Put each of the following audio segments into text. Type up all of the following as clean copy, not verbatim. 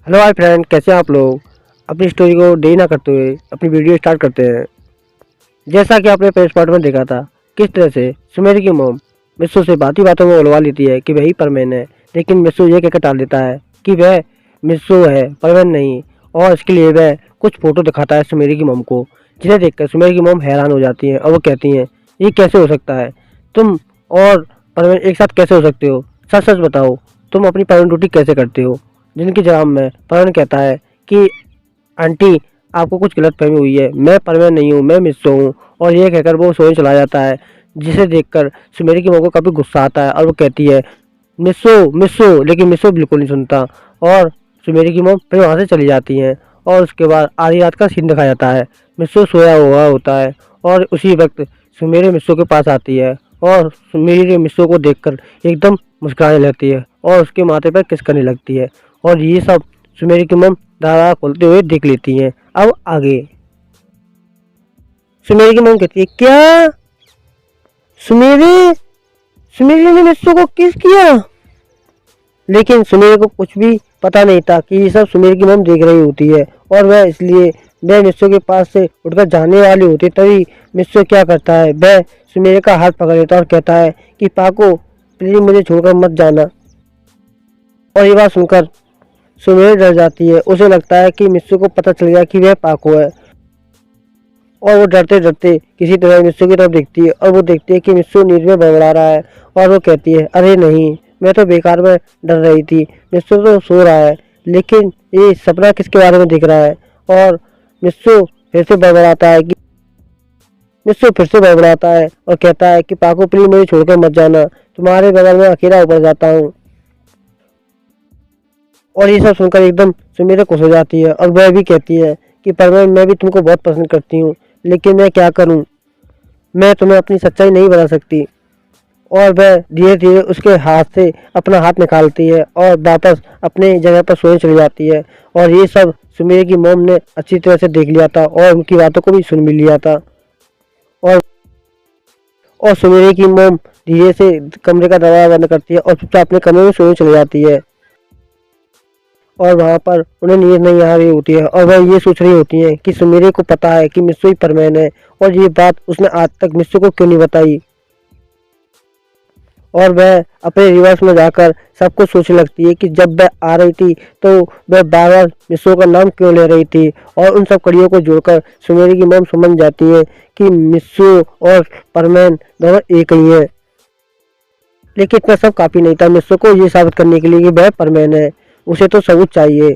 Hello hi friend, कैसे हैं आप लोग। अपनी स्टोरी को देरी ना करते हुए अपनी वीडियो स्टार्ट करते हैं। जैसा कि आपने पहले पार्ट में देखा था किस तरह से सुमेर की मोम मिस्सू से बाती बातों में उलवा लेती है कि वही परमेन है, लेकिन मिस्सू ये कहकर टाल देता है कि वह मिस्सू है, परमेन नहीं। और इसके लिए वह कुछ फोटो दिखाता है सुमेरी की मोम को, जिन्हें देखकर सुमेर की मोम हैरान हो जाती है और वो कहती हैं ये कैसे हो सकता है, तुम और परमेन एक साथ कैसे हो सकते हो, सच सच बताओ, तुम अपनी परमेन ड्यूटी कैसे करते हो। जिनके जवाब में परवीन कहता है कि आंटी आपको कुछ गलतफहमी हुई है, मैं परवीन नहीं हूँ, मैं मिस्सू हूँ। और ये कहकर वो सोने चला जाता है, जिसे देखकर सुमेरी की माँ को काफ़ी गुस्सा आता है और वो कहती है मिस्सू मिस्सू, लेकिन मिस्सू बिल्कुल नहीं सुनता और सुमेरी की माँ फिर वहाँ से चली जाती हैं। और उसके बाद आधी रात का सीन दिखाया जाता है। मिस्सू सोया हुआ होता है और उसी वक्त सुमेरी मिस्सू के पास आती है और सुमेरी मिस्सू को देखकर एकदम मुस्कुराने लगती है और उसके माथे पर किस करने लगती है। और ये सब सुमेरी की मम दरवाजा खोलते हुए देख लेती हैं। अब आगे सुमेरी की मम कहती है क्या, सुमेरी सुमेरी ने मिस्सू को किस किया। लेकिन सुमेरी को कुछ भी पता नहीं था कि ये सब सुमेरी की मम देख रही होती है और वह इसलिए वह मिस्सू के पास से उठकर जाने वाली होती है। तभी मिस्सू क्या करता है, वह सुमेरी का हाथ पकड़ लेता है और कहता है कि पाको प्लीज मुझे छोड़कर मत जाना। और ये बात सुनकर सुमेरी डर जाती है। उसे लगता है कि मिस्सू को पता चल गया कि वह पाको है और वो डरते डरते किसी तरह मिस्सू की तरफ देखती है और वो देखती है कि मिस्सू नींद में बड़बड़ा रहा है। और वो कहती है अरे नहीं, मैं तो बेकार में डर रही थी, मिस्सू तो सो रहा है, लेकिन ये सपना किसके बारे में दिख रहा है। और मिस्सू फिर से बड़बड़ाता है कि मिस्सू फिर से बड़बड़ाता है और कहता है कि पाको प्लीज मुझे छोड़कर मत जाना, तुम्हारे बगल में अकेला ऊपर जाता हूँ। और ये सब सुनकर एकदम सुमेरा खुश हो जाती है और वह भी कहती है कि परवीन मैं भी तुमको बहुत पसंद करती हूँ, लेकिन मैं क्या करूँ, मैं तुम्हें अपनी सच्चाई नहीं बता सकती। और वह धीरे धीरे उसके हाथ से अपना हाथ निकालती है और वापस अपने जगह पर सोने चली जाती है। और ये सब सुमेरा की मोम ने अच्छी तरह से देख लिया था और उनकी बातों को भी सुन भी लिया था। और सुमेरा की मोम धीरे से कमरे का दरवाजा बंद करती है और चुपचाप अपने कमरे में सोने चली जाती है। और वहाँ पर उन्हें नींद नहीं आ रही होती है और वह ये सोच रही होती है कि सुमेरे को पता है कि मिस्सू ही परमेन है और ये बात उसने आज तक मिस्सू को क्यों नहीं बताई। और वह अपने रिवर्स में जाकर सब कुछ सोचने लगती है कि जब वह आ रही थी तो वह बार बार मिस्सू का नाम क्यों ले रही थी। और उन सब कड़ियों को जोड़कर सुमेरी की मम समझ जाती है कि मिस्सू और परमेन दोनों एक ही है। लेकिन इतना सब काफ़ी नहीं था मिस्सू को ये साबित करने के लिए कि वह परमेन है, उसे तो सबूत चाहिए।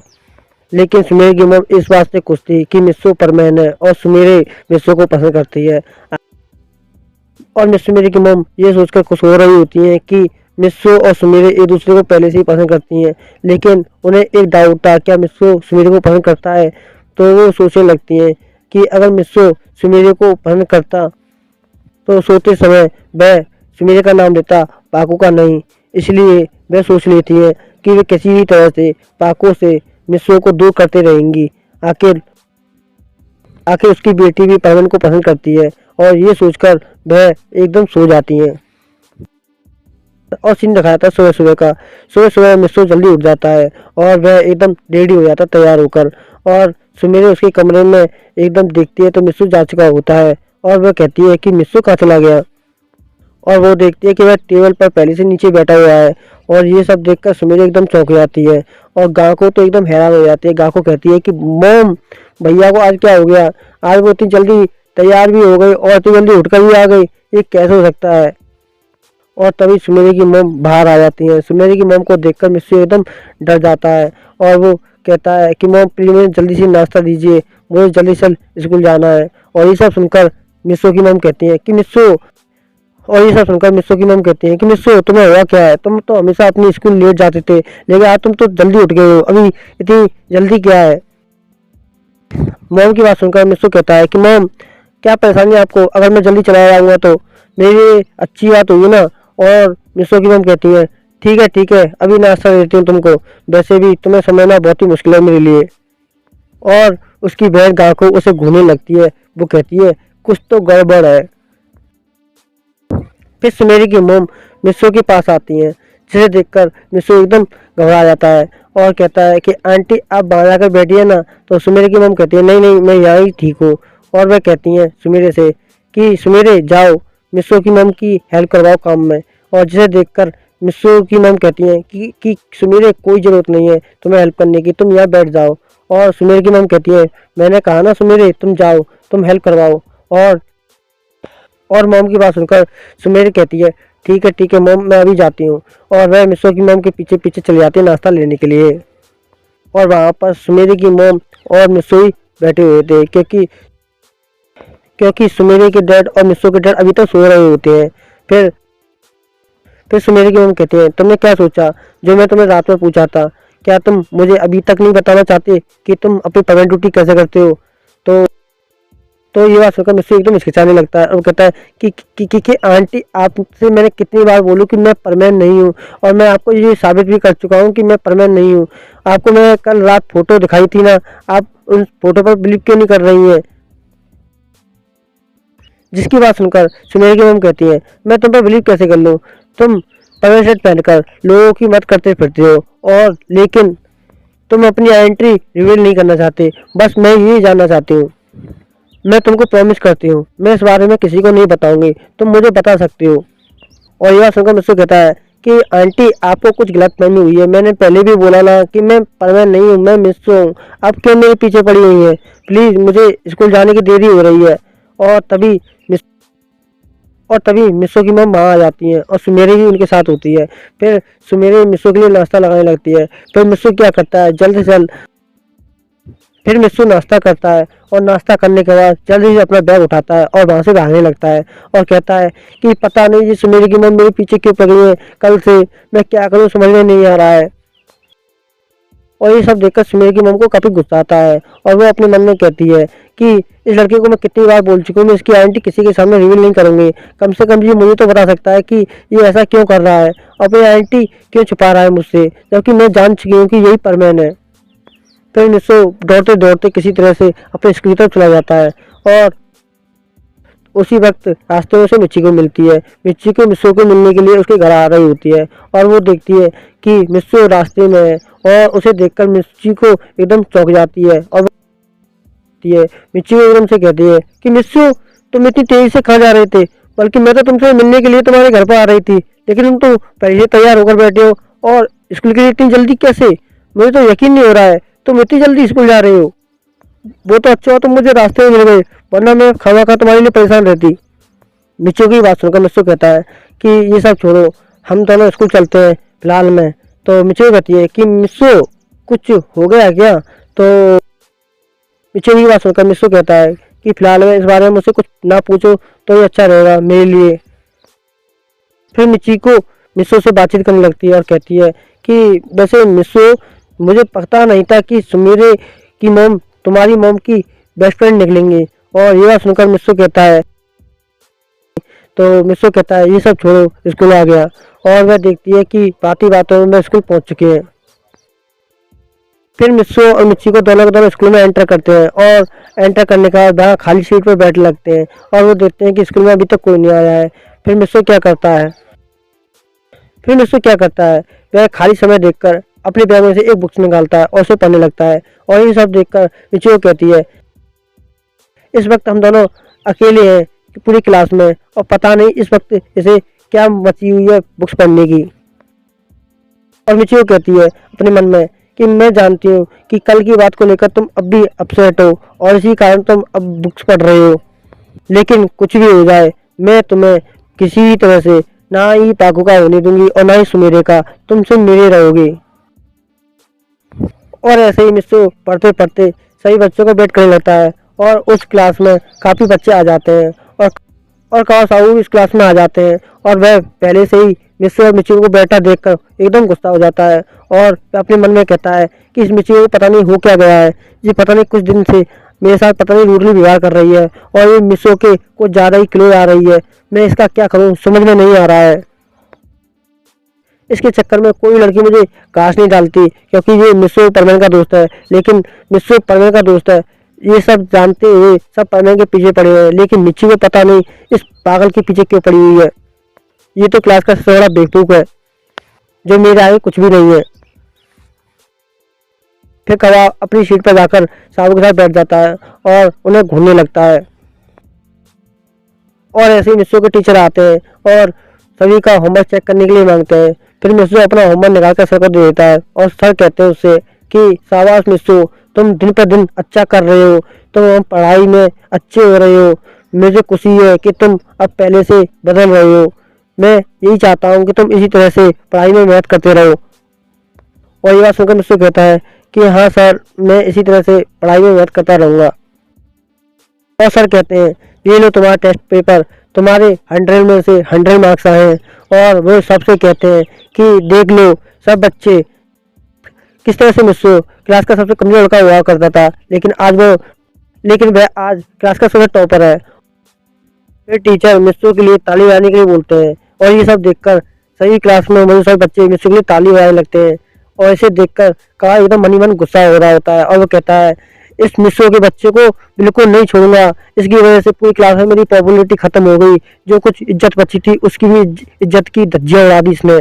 लेकिन सुमेर की मम इस बात से खुश थी कि मिस्सू परमेन है और सुमेरे मिस्सू को पसंद करती है। और सुमेरे की मम ये सोचकर खुश हो रही होती है कि मिस्सू और सुमेरे एक दूसरे को पहले से ही पसंद करती हैं। लेकिन उन्हें एक डाउट था, क्या मिस्सू सुमेरे को पसंद करता है। तो वो सोचने लगती हैं कि अगर मिस्सू सुमेरे को पसंद करता तो सोते समय वह सुमेरे का नाम लेता, पाको का नहीं। इसलिए वह सोच लेती है कि वे किसी भी तरह से पाको से मिस्सू को दूर करते रहेंगी। आखिर आखिर उसकी बेटी भी परवीन को पसंद करती है और ये सोचकर वह एकदम सो जाती हैं। और सीन दिखाया था सुबह सुबह का। सुबह सुबह मिस्सू जल्दी उठ जाता है और वह एकदम रेडी हो जाता है तैयार होकर। और सुमेरे उसके कमरे में एकदम देखती है तो मिस्सू जा चुका होता है और वह कहती है कि मिस्सू कहाँ चला गया। और वो देखती है कि वह टेबल पर पहले से नीचे बैठा हुआ है। और ये सब देखकर सुमेरी एकदम चौंक जाती है और गाँव को तो एकदम हैरान हो जाती है। गाँव को कहती है कि मोम भैया को आज क्या हो गया, आज वो इतनी जल्दी तैयार भी हो गई और इतनी जल्दी उठकर भी आ गई, ये कैसे हो सकता है। और तभी सुमेरी की मोम बाहर आ जाती है। सुमेरी की मोम को देखकर मिस्सू एकदम डर जाता है और वो कहता है कि मोम प्लीज मुझे जल्दी से नाश्ता दीजिए, मुझे जल्दी से स्कूल जाना है। और ये सब सुनकर मिस्सू की मोम कहती है कि मिस्सू कहती हैं कि मिस्सू तुम्हें हुआ क्या है, तुम तो हमेशा अपनी स्कूल लेट जाते थे, लेकिन आज तुम तो जल्दी उठ गए हो, अभी इतनी जल्दी क्या है। मोम की बात सुनकर मिस्सू कहता है कि मोम क्या परेशानी है आपको, अगर मैं जल्दी चला जाऊंगा तो मेरी अच्छी बात होगी ना। और मिस्सू की मोम कहती है ठीक है अभी नाश्ता देती हूँ तुमको, वैसे भी तुम्हें समझना बहुत ही मुश्किल है मेरे लिए। और उसकी बहन गाँव उसे घूमने लगती है। वो कहती है कुछ तो गड़बड़ है। फिर सुमेरी की मोम मिस्सू के पास आती हैं, जिसे देखकर मिसू एकदम घबरा जाता है और कहता है कि आंटी आप बाहर आकर बैठिए ना। तो सुमेरे की मम कहती है नहीं नहीं मैं यहाँ ही ठीक हूँ। और वह कहती हैं सुमेरे से कि सुमेरे जाओ मिसू की मम की हेल्प करवाओ काम में। और जिसे देखकर मिसू की मम कहती हैं कि सुमेरे कोई ज़रूरत नहीं है तुम्हें हेल्प करने की, तुम यहाँ बैठ जाओ। और सुमेरे की मम कहती है मैंने कहा ना सुमेरे तुम जाओ तुम हेल्प करवाओ। और मॉम की बात सुनकर सुमेर कहती है ठीक है मॉम मैं अभी जाती हूँ। और वह मिसो की मॉम के पीछे पीछे चली जाती है नाश्ता लेने के लिए। और वहाँ पर सुमेरे की मॉम और मिसो ही बैठे हुए थे क्योंकि सुमेरे के डैड और मिसो के डैड अभी तक सो रहे होते हैं। फिर सुमेरे की मॉम कहती है तुमने क्या सोचा जो मैं तुम्हें रात में पूछा था, क्या तुम मुझे अभी तक नहीं बताना चाहते कि तुम अपनी परमानेंट ड्यूटी कैसे करते हो। तो तो ये बात सुनकर मुझसे एकदम हिचकिचाने लगता है और कहता है कि आंटी आपसे मैंने कितनी बार बोलूँ कि मैं परमानेंट नहीं हूँ और मैं आपको ये साबित भी कर चुका हूँ कि मैं परमानेंट नहीं हूँ। आपको मैं कल रात फोटो दिखाई थी ना, आप उन फोटो पर बिलीव क्यों नहीं कर रही हैं। जिसकी बात सुनकर सुनहरी की मम कहती है मैं तुम पर बिलीव कैसे कर लूँ, तुम परमानेंट शर्ट पहनकर लोगों की मदद करते फिरते हो और लेकिन तुम अपनी आइडेंटिटी रिवील नहीं करना चाहते। बस मैं यही जानना चाहती हूँ, मैं तुमको प्रॉमिस करती हूँ मैं इस बारे में किसी को नहीं बताऊंगी, तुम मुझे बता सकती हो। और यह सुनकर मुझसे कहता है कि आंटी आपको कुछ गलतफहमी हुई है, मैंने पहले भी बोला ना कि मैं परमानेंट नहीं हूँ, मैं मिस हूँ। आप क्यों मेरे पीछे पड़ी हुई है, प्लीज़ मुझे स्कूल जाने की देरी हो रही है। और तभी मिस और तभी मिसो की मम वहाँ आ जाती हैं और सुमेरी भी उनके साथ होती है। फिर सुमेरी मिसो के लिए नाश्ता लगाने लगती है। फिर मिसो क्या करता है जल्द से जल्द फिर मिस्सू नाश्ता करता है और नाश्ता करने के बाद जल्दी से अपना बैग उठाता है और वहाँ से भागने लगता है और कहता है कि पता नहीं ये सुमेरी की मम मेरे पीछे क्यों पड़ी है, कल से मैं क्या करूँ समझ में नहीं आ रहा है। और ये सब देखकर सुमेरी की मम को काफ़ी गुस्सा आता है और वो अपने मन में कहती है कि इस लड़के को मैं कितनी बार बोल चुकी हूँ मैं इसकी आइडेंटिटी किसी के सामने रिवील नहीं करूँगी, कम से कम ये मुझे तो बता सकता है कि ये ऐसा क्यों कर रहा है, अपनी आइडेंटिटी क्यों छुपा रहा है मुझसे, जबकि मैं जान चुकी हूँ कि यही परमैन है। फिर मिस्सो दौड़ते दौड़ते किसी तरह से अपने स्कूल की तरफ चला जाता है और उसी वक्त रास्ते में उसे मिच्ची को मिलती है। मिच्ची को मिस्सो को मिलने के लिए उसके घर आ रही होती है और वो देखती है कि मिस्सो रास्ते में है और उसे देखकर मिच्ची को एकदम चौंक जाती है और मिच्ची को एकदम से कहती है कि मिस्सो तुम इतनी तेजी से कहाँ जा रहे थे, बल्कि मैं तो तुमसे मिलने के लिए तुम्हारे घर पर आ रही थी, लेकिन तुम तो पहले से तैयार होकर बैठे हो और स्कूल के लिए इतनी जल्दी कैसे, मुझे तो यकीन नहीं हो रहा है तुम इतनी जल्दी स्कूल जा रहे हो। वो तो अच्छा हो तुम मुझे रास्ते में मिल गए, वरना मैं खामा तुम्हारे लिए परेशान रहती। मिच्चू की बात सुनकर मिच्चू कहता है कि ये सब छोड़ो हम दोनों स्कूल चलते हैं फिलहाल में। तो मिच्चू कहती है कि मिच्चू कुछ हो गया क्या। तो मिच्चू की बात सुनकर मिच्चू कहता है कि फिलहाल में इस बारे में मुझसे कुछ ना पूछो तो ये अच्छा रहेगा मेरे लिए। फिर मिच्ची को मिस्सो से बातचीत करने लगती है और कहती है कि वैसे मिस्सो मुझे पता नहीं था कि सुमेरे की मॉम तुम्हारी मॉम की बेस्ट फ्रेंड निकलेंगी। और ये बात सुनकर मिस्सो कहता है ये सब छोड़ो स्कूल आ गया। और वह देखती है कि बात बातों में स्कूल पहुंच चुके हैं। फिर मिस्सो और मिच्ची को दोनों के दोनों स्कूल में एंटर करते हैं और एंटर करने के बाद वहाँ खाली सीट पर बैठने लगते हैं और वो देखते हैं कि स्कूल में अभी तक कोई नहीं आया है। फिर मिस्सो क्या करता है वह खाली समय देखकर अपने बैग में से एक बुक्स निकालता है और उसे पढ़ने लगता है। और ये सब देखकर मिच्ची को कहती है इस वक्त हम दोनों अकेले हैं पूरी क्लास में और पता नहीं इस वक्त इसे क्या मची हुई है बुक्स पढ़ने की। और मिच्ची को कहती है अपने मन में कि मैं जानती हूँ कि कल की बात को लेकर तुम अब भी अपसेट हो और इसी कारण तुम अब बुक्स पढ़ रहे हो, लेकिन कुछ भी हो जाए मैं तुम्हें किसी भी तरह से ना ही पाकू का होने दूंगी और ना ही सुमेरे का, तुमसे मेरे रहोगे। और ऐसे ही मिस्सू पढ़ते पढ़ते सभी बच्चों को वेट करने लगता है और उस क्लास में काफ़ी बच्चे आ जाते हैं और कावा साहू इस क्लास में आ जाते हैं और वह पहले से ही मिस्सू और मिच्ची को बैठा देखकर एकदम गुस्सा हो जाता है और अपने मन में कहता है कि इस मिच्ची को पता नहीं हो क्या गया है, ये पता नहीं कुछ दिन से मेरे साथ पता नहीं रूडली व्यवहार कर रही है और ये मिस्सू के कुछ ज़्यादा ही क्लोज आ रही है, मैं इसका क्या करूँ समझ में नहीं आ रहा है। इसके चक्कर में कोई लड़की मुझे घास नहीं डालती क्योंकि ये मिस्सू परमैन का दोस्त है, लेकिन मिस्सू परमैन का दोस्त है ये सब जानते हुए सब परमैन के पीछे पड़े हुए हैं, लेकिन मिच्ची को पता नहीं इस पागल के पीछे क्यों पड़ी हुई है, ये तो क्लास का सबसे बड़ा बेवकूफ है। जो मेरे आगे कुछ भी नहीं है। फिर कौवा अपनी सीट पर जाकर साबू के साथ बैठ जाता है और उन्हें घूरने लगता है। और ऐसे ही मिस्सू के टीचर आते हैं और सभी का होमवर्क चेक करने के लिए मांगते हैं। फिर मिस्सू अपना होमवर्क निकाल कर सर को दे देता है और सर कहते हैं उससे कि शाबाश मिस्सू, तुम दिन पर दिन अच्छा कर रहे हो, तुम पढ़ाई में अच्छे हो रहे हो। मुझे खुशी है कि तुम अब पहले से बदल रहे हो। मैं यही चाहता हूँ कि तुम इसी तरह से पढ़ाई में मेहनत करते रहो। और ये बात सुनकर मिस्सू कहता है कि हाँ सर, मैं इसी तरह से पढ़ाई में मेहनत करता रहूँगा। और सर कहते हैं ये लो तुम्हारा टेस्ट पेपर, तुम्हारे 100 में से 100 मार्क्स आए हैं। और वो सबसे कहते हैं कि देख लो सब बच्चे, किस तरह से मिस्सू क्लास का सबसे कमजोर लड़का हुआ करता था, लेकिन वह आज क्लास का सबसे टॉपर है। फिर टीचर मिस्सू के लिए ताली बजाने के लिए बोलते हैं और ये सब देखकर सभी क्लास में मौजूद सभी बच्चे मिस्सू के लिए ताली बजाने लगते हैं। और इसे देखकर कहा एकदम मन ही मन गुस्सा हो रहा होता है और वो कहता है इस मिस्सू के बच्चे को बिल्कुल नहीं छोड़ूंगा। इसकी वजह से पूरी क्लास में मेरी पॉपुलैरिटी खत्म हो गई, जो कुछ इज्जत बची थी उसकी भी इज्जत की धज्जियां उड़ा दी इसने।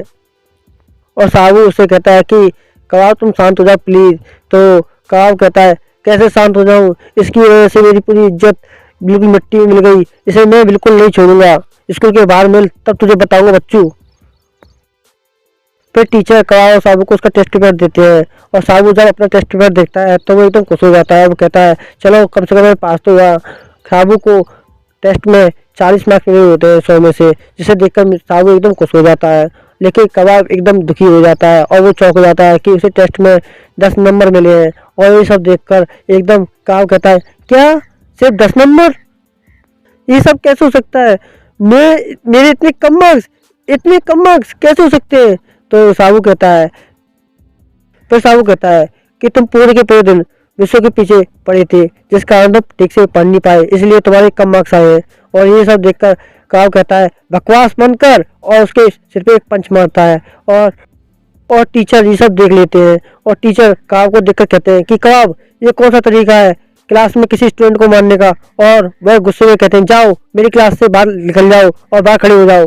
और साबू उससे कहता है कि कबाब तुम शांत हो जाओ प्लीज। तो कबाब कहता है कैसे शांत हो जाऊं, इसकी वजह से मेरी पूरी इज्जत बिल्कुल मिट्टी में मिल गई, इसे मैं बिल्कुल नहीं छोड़ूंगा। स्कूल के बाहर मिल तब तुझे बताऊंगा बच्चू। फिर टीचर कबाब और साबू को उसका टेस्ट पेपर देते हैं और साबू जब अपना टेस्ट पेपर देखता है तो वो एकदम खुश हो जाता है। वो कहता है चलो कम से कम मैं पास तो हुआ। साबू को टेस्ट में 40 मार्क्स मिले होते हैं 100 में से, जिसे देखकर साबू एकदम खुश हो जाता है। लेकिन कबाब एकदम दुखी हो जाता है और वो चौंक जाता है कि उसे टेस्ट में 10 नंबर मिले हैं। और ये सब देखकर एकदम कबाब कहता है क्या सिर्फ 10 नंबर, ये सब कैसे हो सकता है, मेरे इतने कम मार्क्स कैसे हो सकते हैं। तो साबू कहता है फिर साबू कहता है कि तुम पूरे के पूरे दिन विषय के पीछे पड़े थे, जिस कारण तुम ठीक से पढ़ नहीं पाए, इसलिए तुम्हारे कम मार्क्स आए हैं। और ये सब देखकर कबाब कहता है बकवास बंद कर, और उसके सिर पे एक पंच मारता है। और टीचर ये सब देख लेते हैं और टीचर कबाब को देखकर कहते हैं कि कबाब ये कौन सा तरीका है क्लास में किसी स्टूडेंट को मारने का। और वह गुस्से में कहते हैं जाओ मेरी क्लास से बाहर निकल जाओ और बाहर खड़े हो जाओ।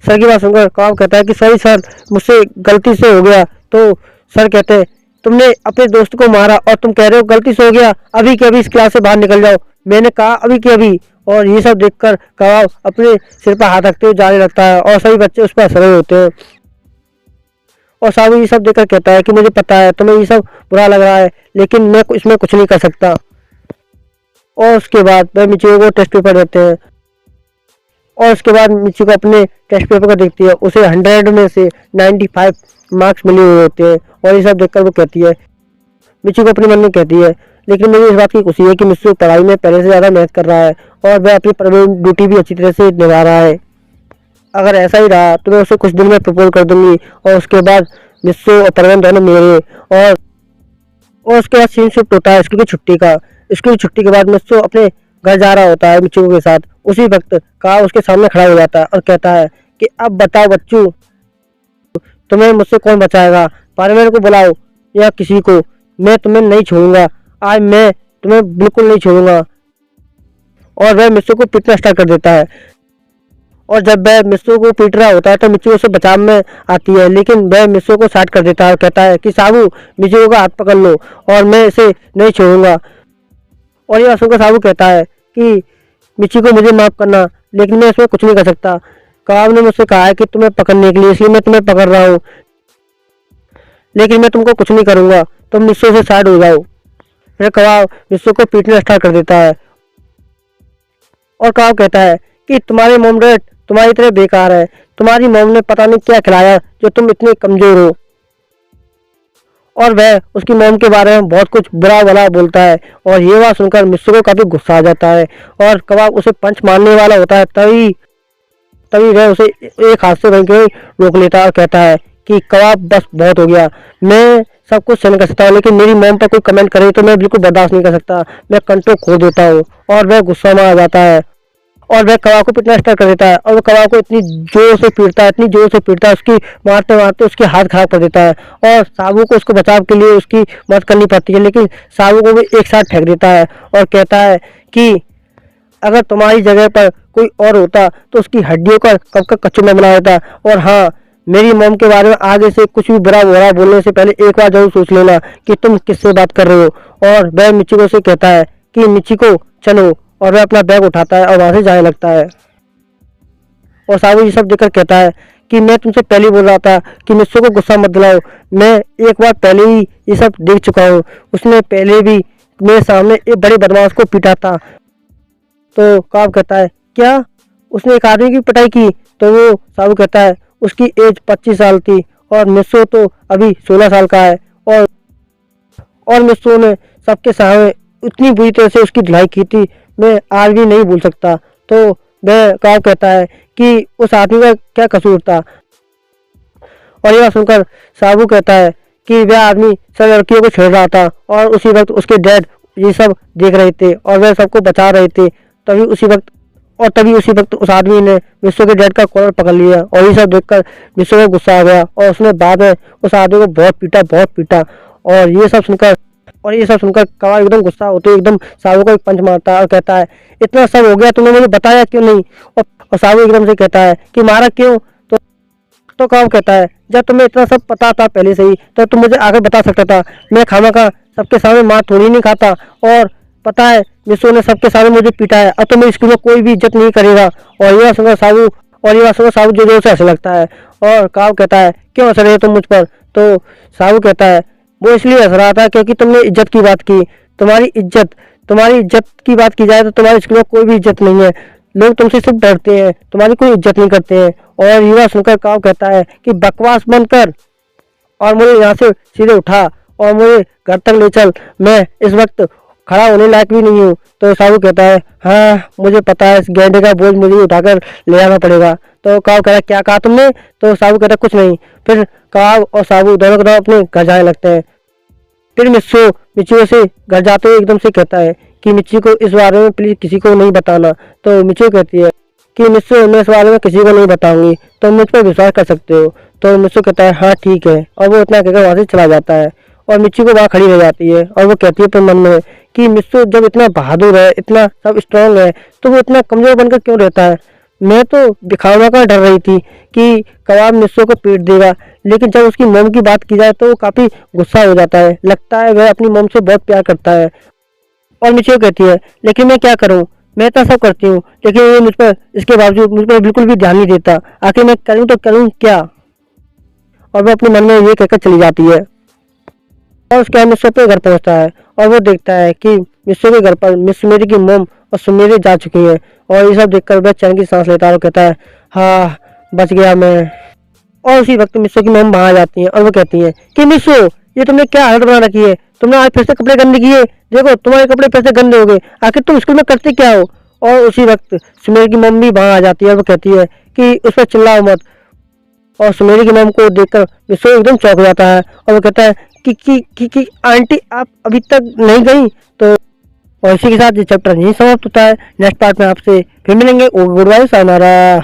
सर की बात सुनकर कबाब कहता है कि सॉरी सर, मुझसे गलती से हो गया। तो सर कहते हैं तुमने अपने दोस्त को मारा और तुम कह रहे हो गलती से हो गया, अभी के अभी इस क्लास से बाहर निकल जाओ, मैंने कहा अभी के अभी। और ये सब देखकर कबाब अपने सिर पर हाथ रखते हुए जाने लगता है और सभी बच्चे उस पर हंस रहे होते हैं। और साबू ये सब देखकर कहता है कि मुझे पता है तुम्हें ये सब बुरा लग रहा है, लेकिन मैं इसमें कुछ नहीं कर सकता। और उसके बाद वह मिचिको को टेस्ट पेपर देते हैं और उसके बाद मिचिको अपने टेस्ट पेपर को देखती है, उसे 100 में से 95 मार्क्स मिले हुए होते हैं। और ये सब देखकर वो कहती है, मिचिको अपने मन में कहती है लेकिन मुझे इस बात की खुशी है कि मित्सु पढ़ाई में पहले से ज़्यादा मेहनत कर रहा है और वह अपनी प्राइवेट ड्यूटी भी अच्छी तरह से निभा रहा है। अगर ऐसा ही रहा तो मैं उसे कुछ दिन में प्रपोज कर दूंगी और उसके बाद मित्सु और परवीन दोनों मेरे। और उसके बाद सीन शिफ्ट होता है स्कूल की छुट्टी का। स्कूल की छुट्टी के बाद मित्सु अपने घर जा रहा होता है मिचिको के साथ। उसी वक्त का उसके सामने खड़ा हो जाता है और कहता है कि अब बताओ बच्चू, तुम्हें मुझसे कौन बचाएगा, पारवेन को बुलाओ या किसी को, मैं तुम्हें नहीं छोड़ूंगा, आज मैं तुम्हें बिल्कुल नहीं छोड़ूंगा। और वह मित्सु को पीटना स्टार्ट कर देता है। और जब वह मित्सु को पीट रहा होता है तो मिचिको उसे बचाव में आती है, लेकिन वह मित्सु को साइड कर देता है और कहता है कि साबू मिचिको का हाथ पकड़ लो और मैं इसे नहीं छोड़ूंगा। और ये सुनकर साबू कहता है कि मिचिको मुझे माफ करना, लेकिन मैं इसमें कुछ नहीं कर सकता। कबाब ने मुझसे कहा है कि तुम्हें पकड़ने के लिए, इसलिए मैं तुम्हें पकड़ रहा हूँ, लेकिन मैं तुमको कुछ नहीं करूंगा, तुम मित्सु से साइड हो जाओ। फिर कबाब मित्सु को पीटना स्टार्ट कर देता है और कबाब कहता है कि तुम्हारे मॉम डैड तुम्हारी तरह बेकार है, तुम्हारी मॉम ने पता नहीं क्या खिलाया जो तुम इतने कमजोर हो। और वह उसकी मॉम के बारे में बहुत कुछ बुरा भला बोलता है। और ये बात सुनकर मित्सु को काफी गुस्सा आ जाता है और कबाब उसे पंच मारने वाला होता है। तभी वह उसे एक हाथ से वहीं के रोक लेता है और कहता है कि कबाब बस बहुत हो गया, मैं सब कुछ सहन कर सकता हूँ, लेकिन मेरी मॉम पर कोई कमेंट करे तो मैं बिल्कुल बर्दाश्त नहीं कर सकता, मैं कंट्रोल खो देता हूँ। और वह गुस्सा में आ जाता है और वह कबाब को पीटना स्टार्ट कर देता है। और वह कबाब को इतनी जोर से पीटता है, इतनी जोर से पीटता है, उसकी मारते मारते उसके हाथ खराब कर देता है। और साबू को उसको बचाव के लिए उसकी मदद करनी पड़ती है, लेकिन साबू को भी एक साथ फेंक देता है और कहता है कि अगर तुम्हारी जगह पर कोई और होता तो उसकी हड्डियों का कब का कच्चू में बना देता। और हाँ, मेरी मॉम के बारे में आगे से कुछ भी बुरा बुरा बोलने से पहले एक बार जरूर सोच लेना कि तुम किससे बात कर रहे हो। और वह मिचिको से कहता है कि मिचिको चलो, और वह अपना बैग उठाता है और वहां से जाने लगता है। और साबू ये सब देखकर कहता है कि मैं तुमसे पहले ही बोल रहा था कि मित्सु को गुस्सा मत दिलाओ, मैं एक बार पहले ही ये सब देख चुका हूँ। उसने पहले भी मेरे सामने एक बड़े बदमाश को पीटा था। तो काव कहता है क्या उसने एक आदमी की पिटाई की? तो वो साबू कहता है उसकी एज 25 साल थी और मित्सु तो अभी 16 साल का है। और मित्सु ने सबके सामने इतनी बुरी तरह से उसकी धुलाई की थी, मैं आज भी नहीं भूल सकता। तो वह काव कहता है कि उस आदमी का क्या कसूर था। और यह सुनकर साबू कहता है कि वह आदमी सब लड़कियों को छेड़ रहा था और उसी वक्त उसके डैड ये सब देख रहे थे और वह सबको बचा रहे थे। तभी उसी वक्त उस आदमी ने मित्सु के डैड का कॉलर पकड़ लिया और ये सब देखकर मित्सु को गुस्सा आ गया और उसने बाद में उस आदमी को बहुत पीटा। और ये सब सुनकर कवाल एकदम गुस्सा होते एकदम साबू को एक पंच मारता है और कहता है इतना सब हो गया, तुमने मुझे बताया क्यों नहीं? और साबू एकदम से कहता है कि मारा क्यों? तो कवाल कहता है जब तुम्हें इतना सब पता था पहले से ही तो तुम मुझे आगे बता सकता था। मैं खामखा सबके सामने मार थोड़ी नहीं खाता। और पता है मित्सु ने सबके सामने मुझे पीटा है, अब तो मेरे स्कूल में कोई भी इज्जत नहीं करेगा। और ये सुनकर साबू जो जोर से हंसने लगता है। और काव कहता है क्यों हंस रहे हो तुम मुझ पर? तो साबू कहता है वो इसलिए हंस रहा था क्योंकि तुमने इज्जत की बात की। तुम्हारी इज्जत की बात की जाए तो तुम्हारे स्कूल में कोई भी इज्जत नहीं है, लोग तुमसे सिर्फ डरते हैं, तुम्हारी कोई इज्जत नहीं करते हैं। और युवा सुनकर काव कहता है कि बकवास बंद कर और मुझे यहाँ से सीधे उठा और मुझे घर तक ले चल, मैं इस वक्त खड़ा होने लायक भी नहीं हूँ। तो साबू कहता है हाँ मुझे पता है, इस गेंडे का बोझ मुझे उठाकर ले जाना पड़ेगा। तो काव कहता है क्या कहा तुमने? तो साबू कहता है कुछ नहीं। फिर काव और साबू दोनों अपने घर जाने लगते हैं। फिर मिचिको से घर जाते हुए एकदम से कहता है कि मिच्ची को इस बारे में प्लीज किसी को नहीं बताना। तो मिचिको कहती है कि मिस्सू मैं इस बारे में किसी को नहीं बताऊंगी, तो मुझ पर विश्वास कर सकते हो। तो मिस्सू कहता है हाँ ठीक है, और वो इतना कहकर वहां से चला जाता है। और मिच्ची को वहां खड़ी रह जाती है और वो कहती है अपने मन में कि मिस्सू जब इतना बहादुर है, इतना सब स्ट्रांग है, तो वो इतना कमजोर बनकर क्यों रहता है? मैं तो दिखावा का डर रही थी कि कबाब मिस्सू को पीट देगा, लेकिन जब उसकी मोम की बात की जाए तो वो काफी गुस्सा हो जाता है, लगता है वह अपनी मोम से बहुत प्यार करता है। और मिचिको कहती है लेकिन मैं क्या करूं, मैं इतना सब करती हूँ लेकिन ये इसके बावजूद मुझ पर बिल्कुल भी ध्यान नहीं देता, आखिर मैं करूँ तो करूँ क्या? और वो अपने मन में ये कहकर चली जाती है। और उसके बाद मिस्सू अपने घर पहुंचता है और वो देखता है कि मिस्सू के घर पर मिस सुमेरी की मोम और सुमेरी जा चुकी है। और ये सब देखकर वह चैन की सांस लेता है और कहता है हाँ बच गया मैं। और उसी वक्त मिस्सू की मोम वहां आ जाती है और वो कहती है कि मिस्सू ये तुमने क्या हालत बना रखी है, तुमने आज फिर से कपड़े गंदे किए, देखो तुम्हारे कपड़े फिर से गंदे हो गए, आखिर तुम स्कूल में करते क्या हो? और उसी वक्त सुमेर की मम्मी वहां आ जाती है और वो कहती है कि उस पर चिल्लाओ मत। और सुमेरी की मम को देखकर मिस्सू एकदम चौंक जाता है और वो कहता है कि आंटी आप अभी तक नहीं गई? तो और इसी के साथ ये चैप्टर यही समाप्त होता है। नेक्स्ट पार्ट में आपसे फिर मिलेंगे। Good bye, sayonara.